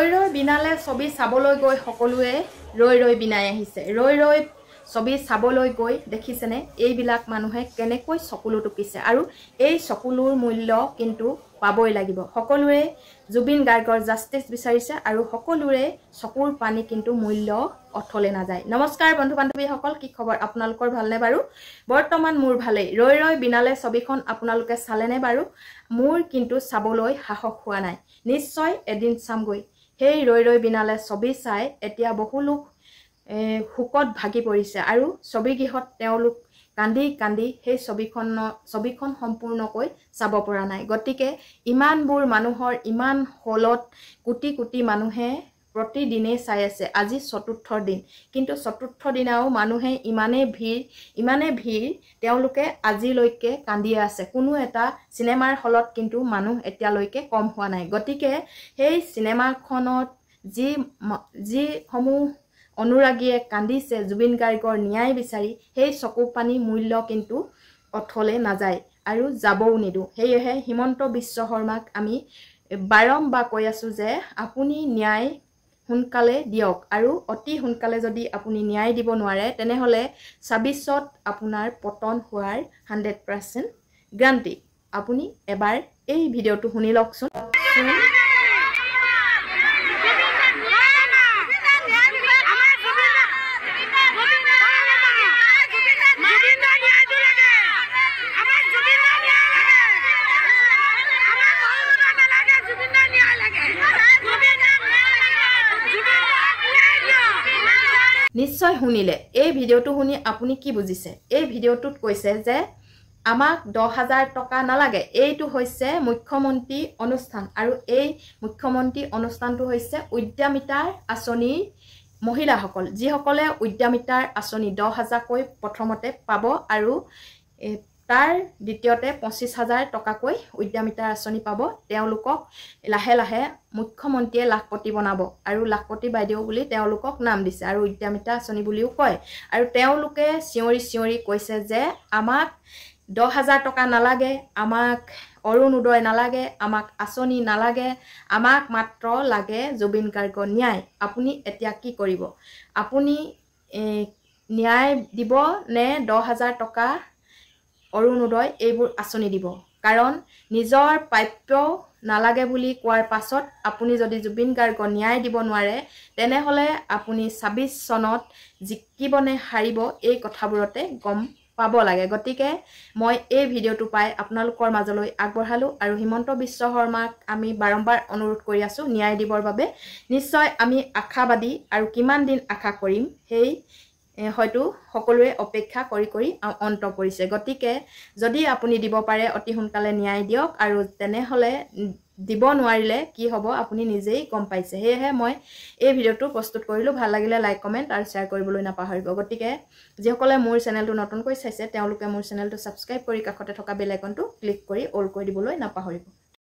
ৰৈ বিনালে ছবি চাবলৈ গৈ সকলোৱে ৰৈ বিনাই আহিছে। ৰৈ ছবি চাবলৈ গৈ দেখিছেনে এইবিলাক মানুহে কেনেকৈ চকুলো টুকিছে আৰু এই চকুলোৰ মূল্য কিন্তু পাবই লাগিব। সকলোৱে জুবিন গাৰ্গৰ জাষ্টিস বিচাৰিছে আৰু সকলোৰে চকুৰ পানী কিন্তু মূল্য অথলে নাযায়। নমস্কাৰ বন্ধু বান্ধৱীসকল, কি খবৰ আপোনালোকৰ ভালনে বাৰু? বৰ্তমান মোৰ ভালেই। ৰৈ বিনালে ছবিখন আপোনালোকে চালেনে বাৰু? মোৰ কিন্তু চাবলৈ সাহস হোৱা নাই। নিশ্চয় এদিন চামগৈ। সেই ৰৈ বিনালে ছবি চাই এতিয়া বহু লোক হুকত ভাগি পৰিছে আৰু ছবিগৃহত তেওঁলোক কান্দি সেই ছবিখন সম্পূৰ্ণকৈ চাব পৰা নাই। গতিকে ইমানবোৰ মানুহৰ ইমান হলত কোটি মানুহে প্ৰতিদিনে চাই আছে। আজি চতুৰ্থ দিন, কিন্তু চতুৰ্থ দিনাও মানুহে ইমানে ভিৰ তেওঁলোকে আজিলৈকে কান্দিয়ে আছে। কোনো এটা চিনেমাৰ হলত কিন্তু মানুহ এতিয়ালৈকে কম হোৱা নাই। গতিকে সেই চিনেমাখনত যিসমূহ অনুৰাগীয়ে কান্দিছে জুবিন গাৰ্গৰ ন্যায় বিচাৰি, সেই চকু পানী মূল্য কিন্তু অথলে নাযায় আৰু যাবও নিদো। সেয়েহে হিমন্ত বিশ্ব শৰ্মাক আমি বাৰম্বাৰ কৈ আছো যে আপুনি ন্যায় সোনকালে দিয়ক আৰু অতি সোনকালে যদি আপুনি ন্যায় দিব নোৱাৰে তেনেহলে ২৬ত আপোনাৰ পতন হোৱাৰ 100% গ্যাৰান্টি। আপুনি এবাৰ এই ভিডিঅ'টো শুনি লওকচোন। নিশ্চয় শুনিলে। এই ভিডিঅ'টো শুনি আপুনি কি বুজিছে? এই ভিডিঅ'টোত কৈছে যে আমাক 10,000 টকা নালাগে। এইটো হৈছে মুখ্যমন্ত্ৰী অনুষ্ঠান আৰু এই মুখ্যমন্ত্ৰী অনুষ্ঠানটো হৈছে উদ্যমিতাৰ আঁচনিৰ মহিলাসকল, যিসকলে উদ্যমিতাৰ আঁচনি 10,000কৈ প্ৰথমতে পাব আৰু তাৰ দ্বিতীয়তে 25,000 টকাকৈ উদ্যমিতাৰ আঁচনি পাব। তেওঁলোকক লাহে লাহে মুখ্যমন্ত্ৰীয়ে লাখপতি বনাব আৰু লাখপতি বাইদেউ বুলি তেওঁলোকক নাম দিছে আৰু উদ্যমিতা আঁচনি বুলিও কয়। আৰু তেওঁলোকে চিঞৰি কৈছে যে আমাক 10,000 টকা নালাগে, আমাক অৰুণোদয় নালাগে, আমাক আঁচনি নালাগে, আমাক মাত্ৰ লাগে জুবিন গাৰ্গৰ ন্যায়। আপুনি এতিয়া কি কৰিব? আপুনি ন্যায় দিব নে 10,000 টকা অৰুণোদয় এইবোৰ আঁচনি দিব? কাৰণ নিজৰ প্ৰাপ্য নালাগে বুলি কোৱাৰ পাছত আপুনি যদি জুবিন গাৰ্গৰ ন্যায় দিব নোৱাৰে তেনেহলে আপুনি ২৬ চনত জিকিবনে হাৰিব এই কথাবোৰতে গম পাব লাগে। গতিকে মই এই ভিডিঅ'টো পাই আপোনালোকৰ মাজলৈ আগবঢ়ালো আৰু হিমন্ত বিশ্ব শৰ্মাক আমি বাৰম্বাৰ অনুৰোধ কৰি আছো ন্যায় দিবৰ বাবে। নিশ্চয় আমি আশাবাদী আৰু কিমান দিন আশা কৰিম সেই হয়তো সকলোৱে অপেক্ষা কৰি অন্ত পৰিছে। গতিকে যদি আপুনি দিব পাৰে অতি সোনকালে ন্যায় দিয়ক আৰু তেনেহলে দিব নোৱাৰিলে কি হ'ব আপুনি নিজেই গম পাইছে। সেয়েহে মই এই ভিডিঅ'টো প্ৰস্তুত কৰিলো। ভাল লাগিলে লাইক কমেণ্ট আৰু শ্বেয়াৰ কৰিবলৈ নাপাহৰিব। গতিকে যিসকলে মোৰ চেনেলটো নতুনকৈ চাইছে তেওঁলোকে মোৰ চেনেলটো ছাবস্ক্ৰাইব কৰি কাষতে থকা বেল আইকনটো ক্লিক কৰি অল কৰি দিবলৈ নাপাহৰিব।